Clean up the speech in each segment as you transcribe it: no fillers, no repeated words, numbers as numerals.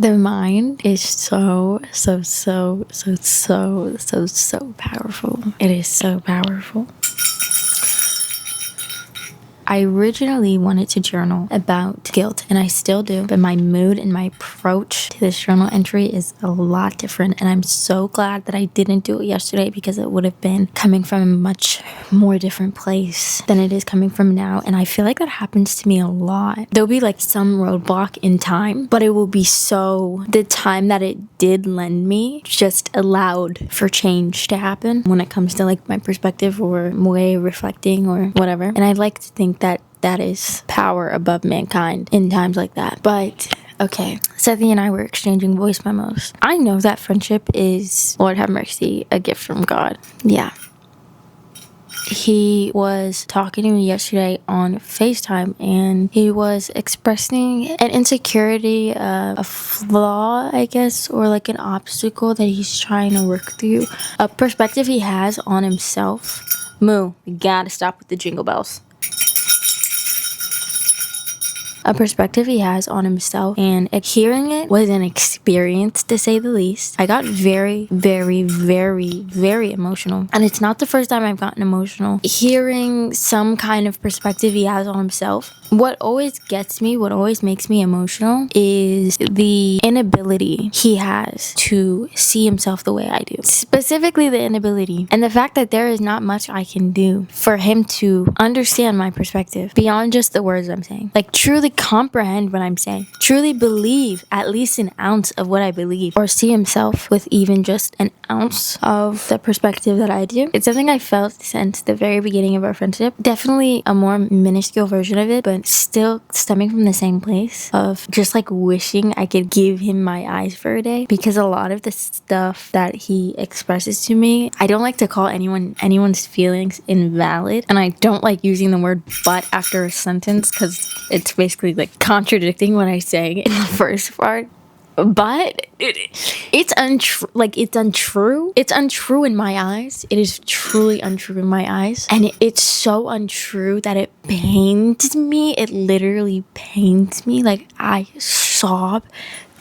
The mind is so powerful. It is so powerful. I originally wanted to journal about guilt, and I still do, but my mood and my approach to this journal entry is a lot different, and I'm so glad that I didn't do it yesterday because it would have been coming from a much more different place than it is coming from now, and I feel like that happens to me a lot. There'll be like some roadblock in time, but it will be so, the time that it did lend me just allowed for change to happen when it comes to like my perspective or way of reflecting or whatever, and I'd like to think that is power above mankind in times like that. But okay, Sethi and I were exchanging voice memos. I know that friendship is, Lord have mercy, a gift from God. Yeah. He was talking to me yesterday on FaceTime, and he was expressing an insecurity, a flaw, I guess, or like an obstacle that he's trying to work through, a perspective he has on himself. Moo, you gotta stop with the jingle bells. A perspective he has on himself, and hearing it was an experience, to say the least. I got very emotional, and it's not the first time I've gotten emotional hearing some kind of perspective he has on himself. What always gets me, what always makes me emotional, is the inability he has to see himself the way I do. Specifically the inability, and the fact that there is not much I can do for him to understand my perspective beyond just the words I'm saying. Like, truly comprehend what I'm saying, truly believe at least an ounce of what I believe, or see himself with even just an ounce of the perspective that I do. It's something I felt since the very beginning of our friendship. Definitely a more minuscule version of it, but still stemming from the same place of just like wishing I could give him my eyes for a day, because a lot of the stuff that he expresses to me, I don't like to call anyone's feelings invalid, and I don't like using the word but after a sentence because it's basically like contradicting what I say in the first part. But it's untrue. Like, it's untrue. It's untrue in my eyes. It is truly untrue in my eyes. And it's so untrue that it pains me. It literally pains me. Like, I sob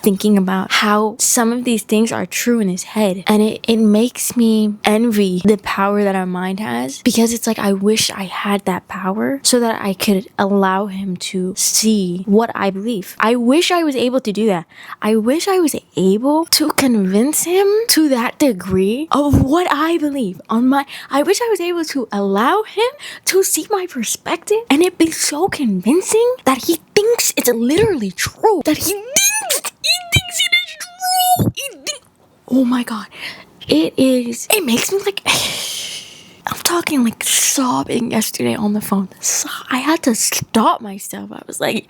thinking about how some of these things are true in his head, and it makes me envy the power that our mind has, because it's like I wish I had that power so that I could allow him to see what I believe. I wish I was able to do that. I wish I was able to convince him to that degree of what I believe I wish I was able to allow him to see my perspective and it be so convincing that he thinks it's literally true, that he thinks it is true. Oh my god. It makes me like, I'm talking like sobbing yesterday on the phone. I had to stop myself. I was like,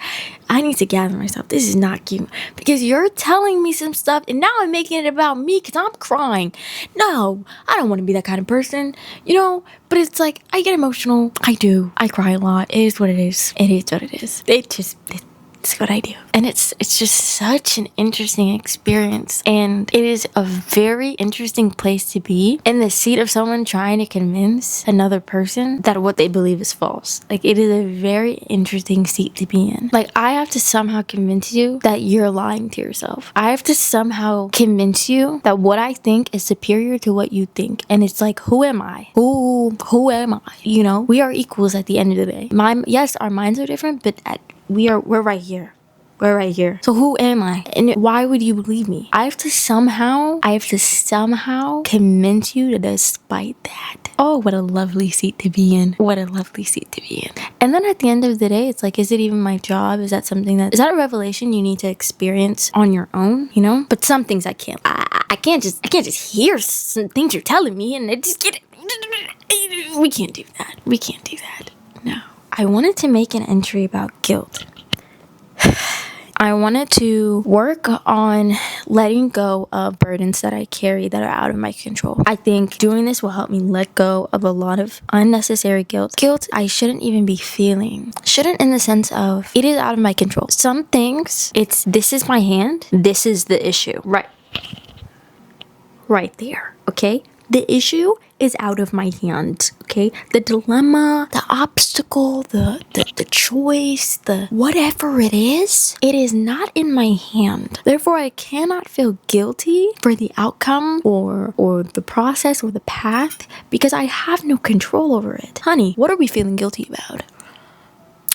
I need to gather myself. This is not cute, because you're telling me some stuff and now I'm making it about me because I'm crying. No, I don't want to be that kind of person, you know? But it's like, I get emotional. I do. I cry a lot. It is what it is. It is what it is. It's what I do. And it's just such an interesting experience. And it is a very interesting place to be, in the seat of someone trying to convince another person that what they believe is false. Like, it is a very interesting seat to be in. Like, I have to somehow convince you that you're lying to yourself. I have to somehow convince you that what I think is superior to what you think. And it's like, who am I? Who am I? You know, we are equals at the end of the day. Yes, our minds are different, but we're right here. We're right here. So who am I? And why would you believe me? I have to somehow convince you that despite that. Oh, what a lovely seat to be in. What a lovely seat to be in. And then at the end of the day, it's like, is it even my job? Is that a revelation you need to experience on your own, you know? But some things I can't. I can't just hear some things you're telling me and I just get it. We can't do that. No. I wanted to make an entry about guilt. I wanted to work on letting go of burdens that I carry that are out of my control. I think doing this will help me let go of a lot of unnecessary guilt. Guilt I shouldn't even be feeling. Shouldn't in the sense of, it is out of my control. Some things, this is my hand, this is the issue. Right there, okay? The issue is out of my hand, okay? The dilemma, the obstacle, the choice, the whatever it is not in my hand. Therefore, I cannot feel guilty for the outcome or the process or the path because I have no control over it. Honey, what are we feeling guilty about?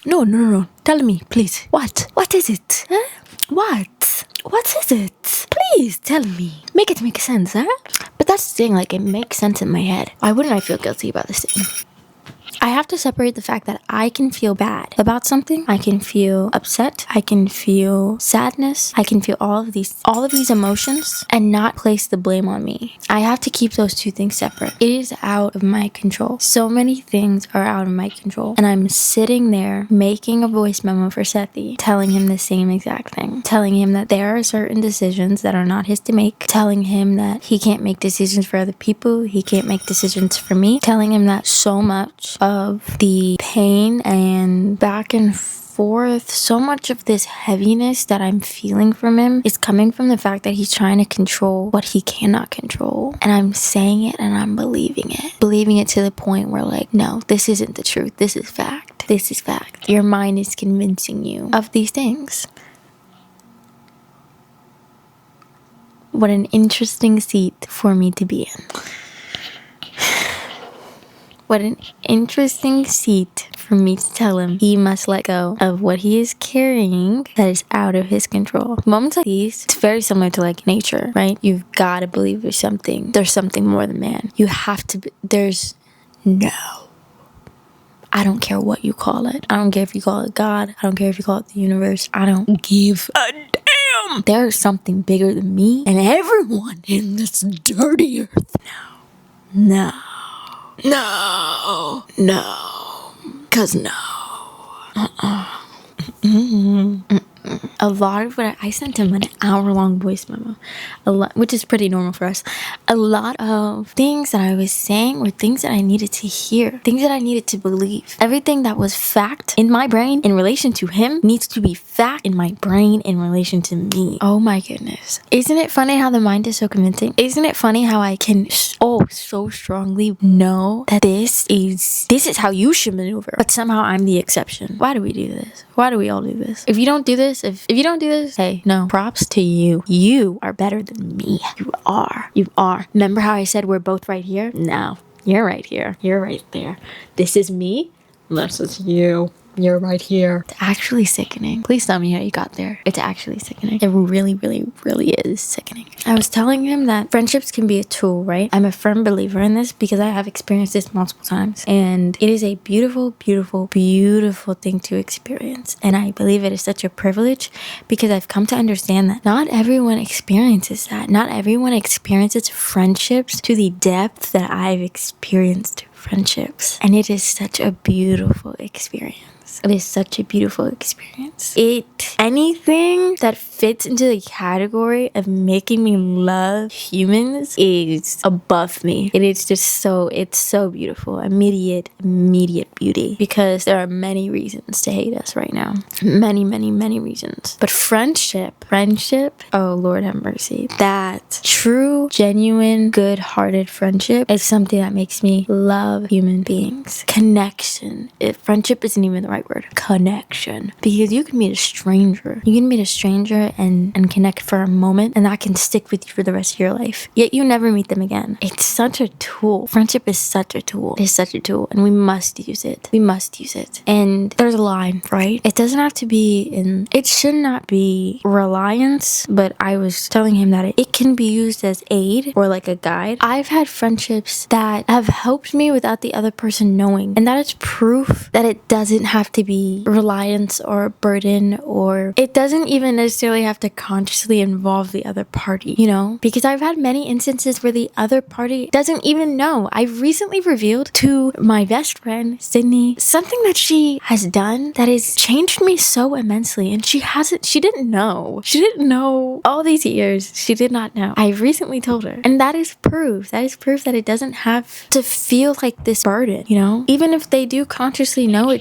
No. Tell me, please. What? What is it? Huh? What is it? Please tell me. Make it make sense, huh? But that's the thing, like, it makes sense in my head. Why wouldn't I feel guilty about this thing? I have to separate the fact that I can feel bad about something. I can feel upset. I can feel sadness. I can feel all of these emotions and not place the blame on me. I have to keep those two things separate. It is out of my control. So many things are out of my control. And I'm sitting there making a voice memo for Sethi, telling him the same exact thing. Telling him that there are certain decisions that are not his to make. Telling him that he can't make decisions for other people. He can't make decisions for me. Telling him that so much of the pain and back and forth, so much of this heaviness that I'm feeling from him is coming from the fact that he's trying to control what he cannot control. And I'm saying it and I'm believing it. Believing it to the point where, like, no, this isn't the truth. This is fact. This is fact. Your mind is convincing you of these things. What an interesting seat for me to be in. What an interesting seat for me to tell him he must let go of what he is carrying that is out of his control. Moments like these, it's very similar to like nature, right? You've got to believe there's something more than man. You have to, I don't care what you call it. I don't care if you call it God. I don't care if you call it the universe. I don't give a damn. There's something bigger than me and everyone in this dirty earth. No. 'Cause no. A lot of what I sent him an hour-long voice memo, which is pretty normal for us. A lot of things that I was saying were things that I needed to hear, things that I needed to believe. Everything that was fact in my brain in relation to him needs to be fact in my brain in relation to me. Oh my goodness. Isn't it funny how the mind is so convincing? Isn't it funny how I can so strongly know that this is how you should maneuver, but somehow I'm the exception? Why do we do this? Why do we all do this? If you don't do this, if you don't do this, hey, no, props to you. You are better than me. You are. Remember how I said we're both right here? No, you're right here. You're right there. This is me. This is you. You're right here. It's actually sickening. Please tell me how you got there. It's actually sickening. It really, really, really is sickening. I was telling him that friendships can be a tool, right? I'm a firm believer in this because I have experienced this multiple times. And it is a beautiful, beautiful, beautiful thing to experience. And I believe it is such a privilege because I've come to understand that not everyone experiences that. Not everyone experiences friendships to the depth that I've experienced friendships. And it is such a beautiful experience. It is such a beautiful experience. Anything that fits into the category of making me love humans is above me. It is just it's so beautiful. Immediate beauty. Because there are many reasons to hate us right now. Many, many, many reasons. But friendship, oh Lord have mercy. That true, genuine, good-hearted friendship is something that makes me love human beings. Connection. Friendship isn't even the right word. Connection. Because you can meet a stranger. You can meet a stranger and connect for a moment, and that can stick with you for the rest of your life. Yet you never meet them again. It's such a tool. Friendship is such a tool. It is such a tool, and we must use it. We must use it. And there's a line, right? It doesn't have to be it should not be reliance, but I was telling him that it can be used as aid or like a guide. I've had friendships that have helped me without the other person knowing, and that is proof that it doesn't have to be reliance or burden, or it doesn't even necessarily have to consciously involve the other party, you know? Because I've had many instances where the other party doesn't even know. I've recently revealed to my best friend, Sydney, something that she has done that has changed me so immensely, and she didn't know. She didn't know all these years. She did not know. I recently told her, and that is proof. That is proof that it doesn't have to feel like like this burden, you know? Even if they do consciously know,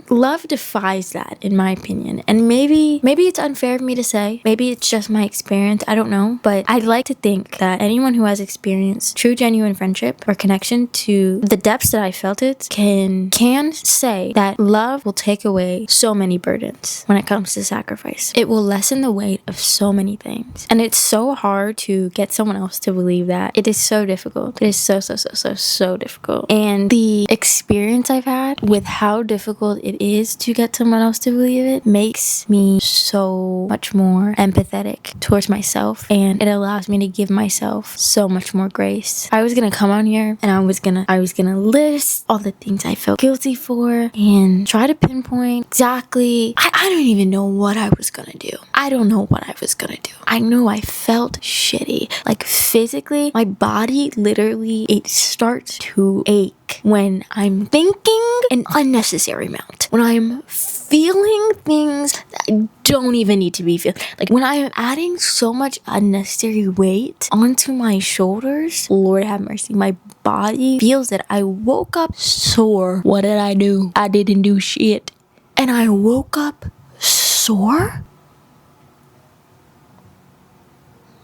love defies that, in my opinion. And maybe it's unfair for me to say, maybe it's just my experience, I don't know, but I'd like to think that anyone who has experienced true genuine friendship or connection to the depths that I felt it can say that love will take away so many burdens when it comes to sacrifice. It will lessen the weight of so many things. And it's so hard to get someone else to believe that. It is so difficult. It is so difficult. And the experience I've had with how difficult it is to get someone else to believe it makes me so much more empathetic towards myself, and it allows me to give myself so much more grace. I was gonna come on here and I was gonna list all the things I felt guilty for and try to pinpoint exactly. I don't even know what I was gonna do. I don't know what I was gonna do. I know I felt shitty. Like physically, my body literally, it starts to ache when I'm thinking an unnecessary amount. When I'm feeling things that I don't even need to be feeling. Like when I am adding so much unnecessary weight onto my shoulders, Lord have mercy, my body feels that I woke up sore. What did I do? I didn't do shit. And I woke up sore?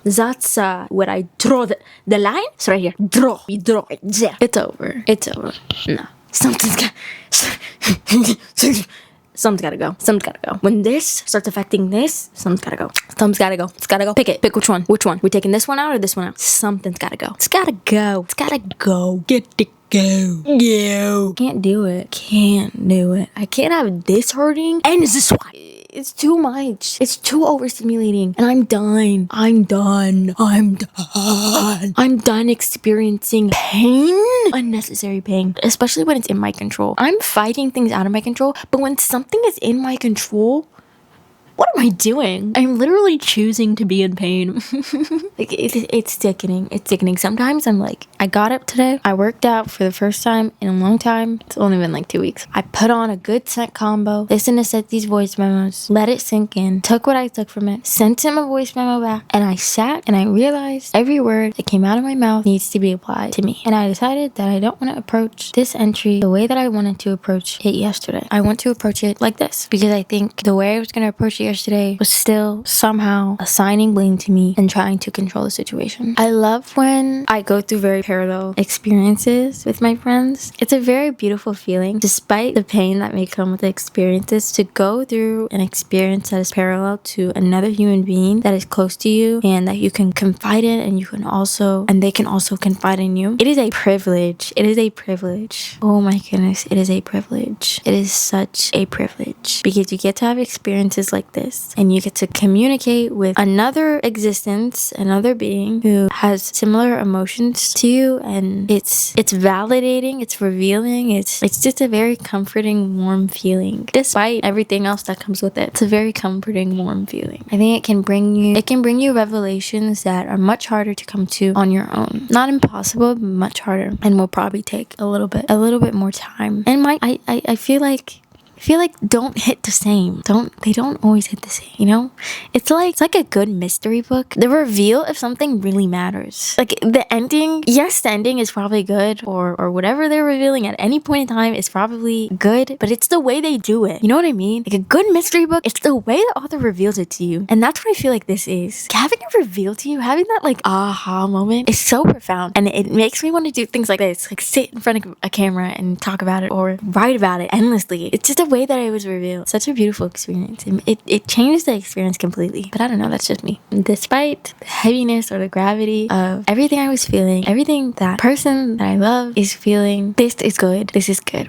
That's where I draw the line. It's right here. Draw. It's over. No. Something's gotta go. When this starts affecting this, something's gotta go. It's gotta go. Pick which one. We taking this one out or this one out? Something's gotta go. It's gotta go. Get to go. Can't do it. I can't have this hurting and this one. It's too much. It's too overstimulating. And I'm done. I'm done experiencing pain. Unnecessary pain. Especially when it's in my control. I'm fighting things out of my control. But when something is in my control, what am I doing? I'm literally choosing to be in pain. Like it's sickening. Sometimes I'm like, I got up today. I worked out for the first time in a long time. It's only been like 2 weeks. I put on a good scent combo, listened to Sethi's voice memos, let it sink in, took what I took from it, sent him a voice memo back, and I sat and I realized every word that came out of my mouth needs to be applied to me. And I decided that I don't want to approach this entry the way that I wanted to approach it yesterday. I want to approach it like this because I think the way I was going to approach it yesterday was still somehow assigning blame to me and trying to control the situation. I love when I go through very parallel experiences with my friends. It's a very beautiful feeling, despite the pain that may come with the experiences, to go through an experience that is parallel to another human being that is close to you and that you can confide in, and they can also confide in you. It is a privilege. Oh my goodness, it is a privilege. It is such a privilege because you get to have experiences like this and you get to communicate with another existence, another being who has similar emotions to you, and it's validating, it's revealing, it's just a very comforting, warm feeling. Despite everything else that comes with it, it's a very comforting, warm feeling. I think it can bring you revelations that are much harder to come to on your own. Not impossible, but much harder, and will probably take a little bit more time. And I feel like don't hit the same. They don't always hit the same, you know? It's like a good mystery book. The reveal of something really matters. Like the ending, yes, the ending is probably good, or whatever they're revealing at any point in time is probably good, but it's the way they do it. You know what I mean? Like a good mystery book, it's the way the author reveals it to you. And that's what I feel like this is. Having it revealed to you, having that like aha moment is so profound. And it makes me want to do things like this, like sit in front of a camera and talk about it or write about it endlessly. It's just a way that it was revealed. Such a beautiful experience. It changed the experience completely. But I don't know, that's just me. Despite the heaviness or the gravity of everything I was feeling, everything that person that I love is feeling, this is good.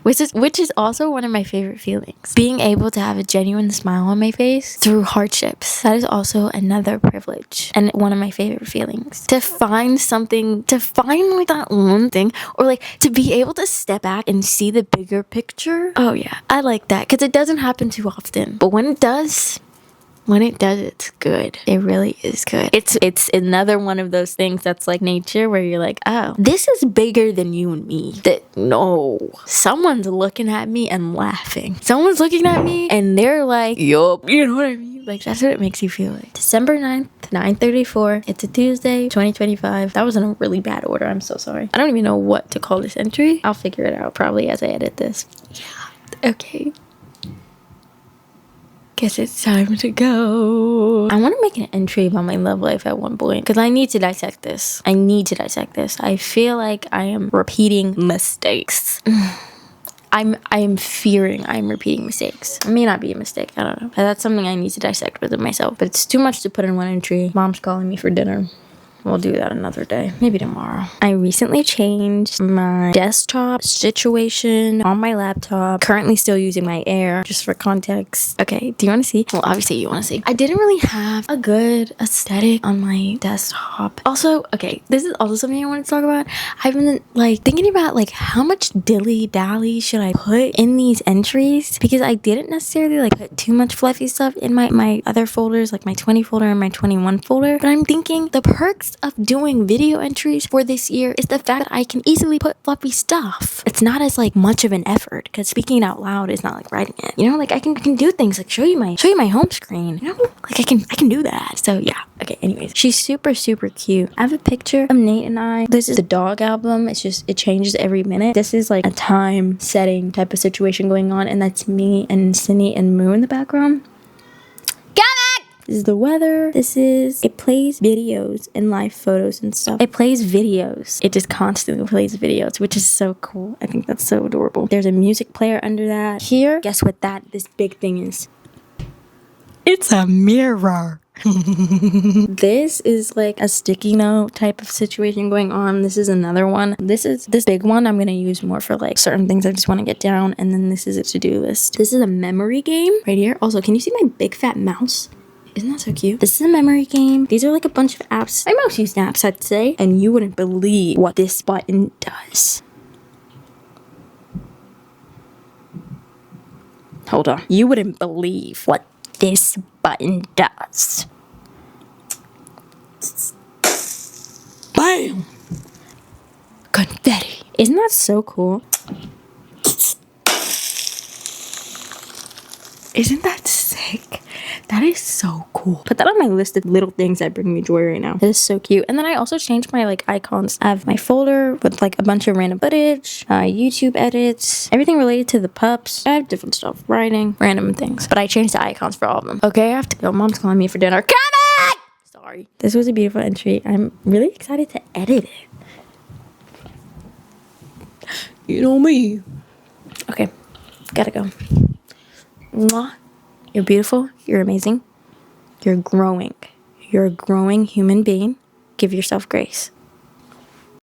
Which is also one of my favorite feelings. Being able to have a genuine smile on my face through hardships. That is also another privilege and one of my favorite feelings. To find like that one thing, or like to be able to step back and see the bigger picture. Oh yeah, I like that because it doesn't happen too often. But when it does, when it does, it's good. It really is good. It's another one of those things that's like nature where you're like, oh, this is bigger than you and me. That no, someone's looking at me and laughing. Someone's looking at me and they're like, yup, you know what I mean? Like, that's what it makes you feel like. December 9th, 9:34. It's a Tuesday, 2025. That was in a really bad order. I'm so sorry. I don't even know what to call this entry. I'll figure it out probably as I edit this. Yeah. Okay. Guess it's time to go. I want to make an entry about my love life at one point because I need to dissect this. I feel like I am repeating mistakes. I'm fearing I'm repeating mistakes. It may not be a mistake. I don't know. But that's something I need to dissect within myself. But it's too much to put in one entry. Mom's calling me for dinner. We'll do that another day. Maybe tomorrow. I recently changed my desktop situation on my laptop. Currently still using my Air, just for context. Okay, do you want to see? Well, obviously you want to see. I didn't really have a good aesthetic on my desktop. Also, okay, this is also something I want to talk about. I've been like thinking about like how much dilly-dally should I put in these entries? Because I didn't necessarily like put too much fluffy stuff in my other folders, like my 20 folder and my 21 folder. But I'm thinking the perks of doing video entries for this year is the fact that I can easily put fluffy stuff. It's not as like much of an effort because speaking out loud is not like writing it. You know, like I can do things like show you my home screen. You know, like I can do that. So yeah. Okay. Anyways, she's super cute. I have a picture of Nate and I. This is the dog album. It changes every minute. This is like a time setting type of situation going on, and that's me and Cindy and Moo in the background. This is the weather. It plays videos and live photos and stuff. It plays videos. It just constantly plays videos, which is so cool. I think that's so adorable. There's a music player under that. Here, guess what this big thing is? It's a mirror. This is like a sticky note type of situation going on. This is another one. This big one I'm gonna use more for like certain things I just want to get down, and then this is a to-do list. This is a memory game right here. Also, can you see my big fat mouse? Isn't that so cute? This is a memory game. These are like a bunch of apps. I most use apps, I'd say. And you wouldn't believe what this button does. Hold on. You wouldn't believe what this button does. Bam! Confetti. Isn't that so cool? Isn't that sick? That is so cool. Put that on my list of little things that bring me joy right now. It is so cute. And then I also changed my like icons. I have my folder with like a bunch of random footage, YouTube edits, everything related to the pups. I have different stuff, writing, random things. But I changed the icons for all of them. Okay, I have to go. Mom's calling me for dinner. Come on! Sorry. This was a beautiful entry. I'm really excited to edit it. You know me. Okay, gotta go. Mwah. You're beautiful. You're amazing. You're growing. You're a growing human being. Give yourself grace.